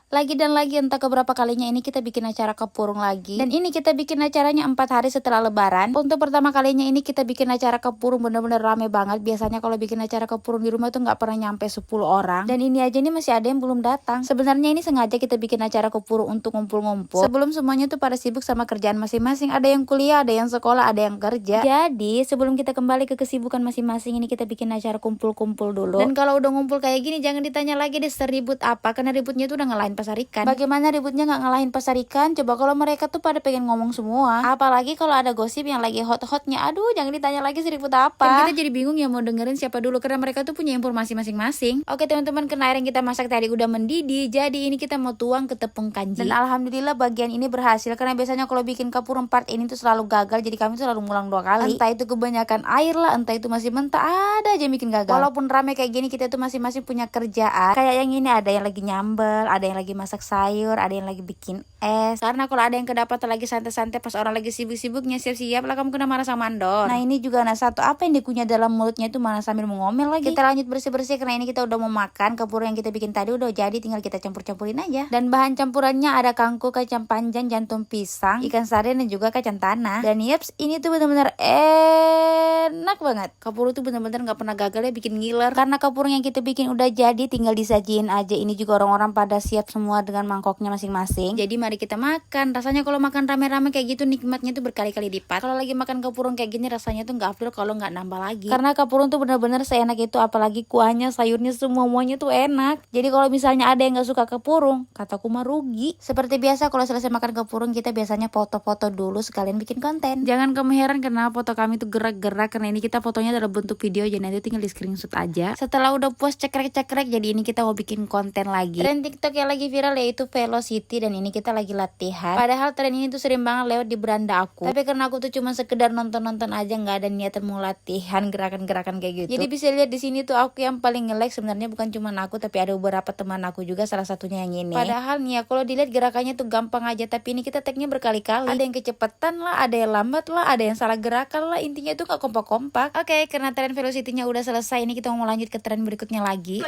Lagi dan lagi entah keberapa kalinya ini kita bikin acara kepurung lagi. Dan ini kita bikin acaranya 4 hari setelah lebaran. Untuk pertama kalinya ini kita bikin acara kepurung bener-bener rame banget. Biasanya kalau bikin acara kepurung di rumah tuh nggak pernah nyampe 10 orang. Dan ini aja nih masih ada yang belum datang. Sebenarnya ini sengaja kita bikin acara kepurung untuk ngumpul-ngumpul sebelum semuanya tuh pada sibuk sama kerjaan masing-masing. Ada yang kuliah, ada yang sekolah, ada yang kerja. Jadi sebelum kita kembali ke kesibukan masing-masing ini kita bikin acara kumpul-kumpul dulu. Dan kalau udah ngumpul kayak gini jangan ditanya lagi deh seribut apa. Karena ributnya tuh udah ngelain pasar ikan. Bagaimana ributnya nggak ngalahin pasar ikan? Coba kalau mereka tuh pada pengen ngomong semua. Apalagi kalau ada gosip yang lagi hot-hotnya. Aduh, jangan ditanya lagi seribut apa. Kan kita jadi bingung ya mau dengerin siapa dulu karena mereka tuh punya informasi masing-masing. Oke teman-teman, karena air yang kita masak tadi udah mendidih, jadi ini kita mau tuang ke tepung kanji. Dan alhamdulillah bagian ini berhasil karena biasanya kalau bikin kapurung part ini tuh selalu gagal. Jadi kami tuh selalu ngulang 2 kali. Entah itu kebanyakan air lah, entah itu masih mentah, ada aja yang bikin gagal. Walaupun rame kayak gini kita tuh masing-masing punya kerjaan. Kayak yang ini ada yang lagi nyambel, ada yang lagi masak sayur, ada yang lagi bikin es. Karena kalau ada yang kedapatan lagi santai-santai pas orang lagi sibuk-sibuknya siap-siap lah kamu kena marah sama Andon. Nah ini juga satu apa yang dikunyah dalam mulutnya itu mana sambil mengomel lagi. Kita lanjut bersih-bersih karena ini kita udah mau makan. Kepurung yang kita bikin tadi udah jadi, tinggal kita campur-campurin aja. Dan bahan campurannya ada kangkung, kacang panjang, jantung pisang, ikan sarden dan juga kacang tanah. Dan yeps, ini tuh bener-bener enak banget. Kepurung tuh bener-bener gak pernah gagal ya bikin ngiler. Karena kepurung yang kita bikin udah jadi, tinggal disajiin aja. Ini juga orang-orang pada siap semua dengan mangkoknya masing-masing. Jadi mari kita makan. Rasanya kalau makan rame-rame kayak gitu nikmatnya tuh berkali-kali lipat. Kalau lagi makan kepurung kayak gini rasanya tuh nggak afdol kalau nggak nambah lagi. Karena kepurung tuh bener-bener seenak itu, apalagi kuahnya, sayurnya, semuanya tuh enak. Jadi kalau misalnya ada yang nggak suka kepurung, kataku mah rugi. Seperti biasa kalau selesai makan kepurung kita biasanya foto-foto dulu sekalian bikin konten. Jangan kamu heran karena foto kami tuh gerak-gerak karena ini kita fotonya dalam bentuk video, jadi nanti tinggal di screenshot aja. Setelah udah puas cekrek-cekrek, jadi ini kita mau bikin konten lagi. Tren TikTok yang lagi viral yaitu Velocity dan ini kita lagi latihan. Padahal tren ini tuh sering banget lewat di beranda aku. Tapi karena aku tuh cuma sekedar nonton-nonton aja, nggak ada niatan mau latihan gerakan-gerakan kayak gitu. Jadi bisa lihat di sini tuh aku yang paling nge-like sebenarnya bukan cuma aku tapi ada beberapa teman aku juga, salah satunya yang ini. Padahal nih ya kalau dilihat gerakannya tuh gampang aja, tapi ini kita tagnya berkali-kali. Ada yang kecepatan lah, ada yang lambat lah, ada yang salah gerakan lah. Intinya tuh nggak kompak-kompak. Oke, karena tren Velocity-nya udah selesai, ini kita mau lanjut ke tren berikutnya lagi.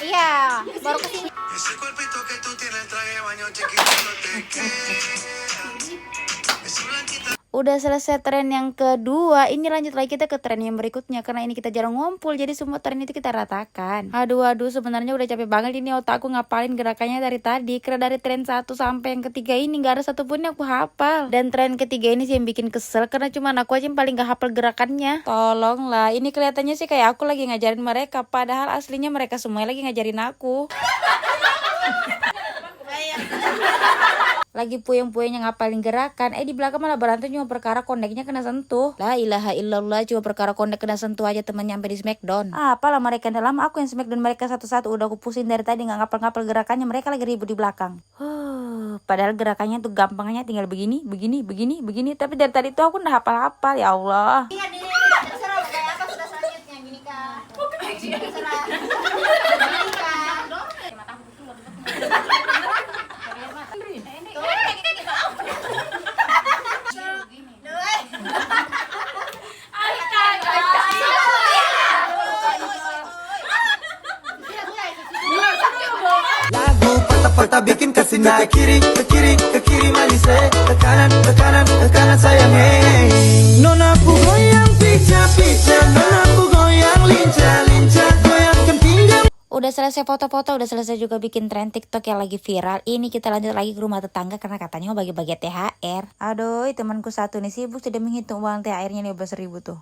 Iya, baru kesini. Udah selesai tren yang kedua, ini lanjut lagi kita ke tren yang berikutnya. Karena ini kita jarang ngumpul, jadi semua tren itu kita ratakan. Aduh, sebenarnya udah capek banget ini otakku ngapalin gerakannya dari tadi. Karena dari tren 1 sampai yang ketiga ini gak ada satupun yang aku hafal. Dan tren ketiga ini sih yang bikin kesel, karena cuma aku aja yang paling gak hafal gerakannya. Tolonglah, ini kelihatannya sih kayak aku lagi ngajarin mereka, padahal aslinya mereka semua lagi ngajarin aku. Lagi puyeng-puyengnya ngapalin gerakan, di belakang malah berantem cuma perkara kondeknya kena sentuh. La ilaha illallah, cuma perkara kondek kena sentuh aja temen nyampe di Smackdown. Apalah mereka dalam, aku yang Smackdown mereka satu-satu. Udah aku pusing dari tadi nggak ngapal-ngapal gerakannya, mereka lagi ribut di belakang. Padahal gerakannya tuh gampangnya tinggal begini, tapi dari tadi tuh aku udah hafal-hafal, ya Allah. Terserah kayak apa sudah selanjutnya gini kan. Terserah. Lagu patah-patah bikin kasih naik kiri, ke kiri, ke kiri malise, ke kanan, ke kanan, ke kanan sayang hey. Nonaku goyang pica-pica, nonaku goyang lincah-lincah, goyangkan pinggang. Udah selesai foto-foto, udah selesai juga bikin tren TikTok yang lagi viral. Ini kita lanjut lagi ke rumah tetangga karena katanya mau bagi-bagi THR. Aduh, temanku satu nih sibuk sudah menghitung uang THR-nya 15.000 tuh.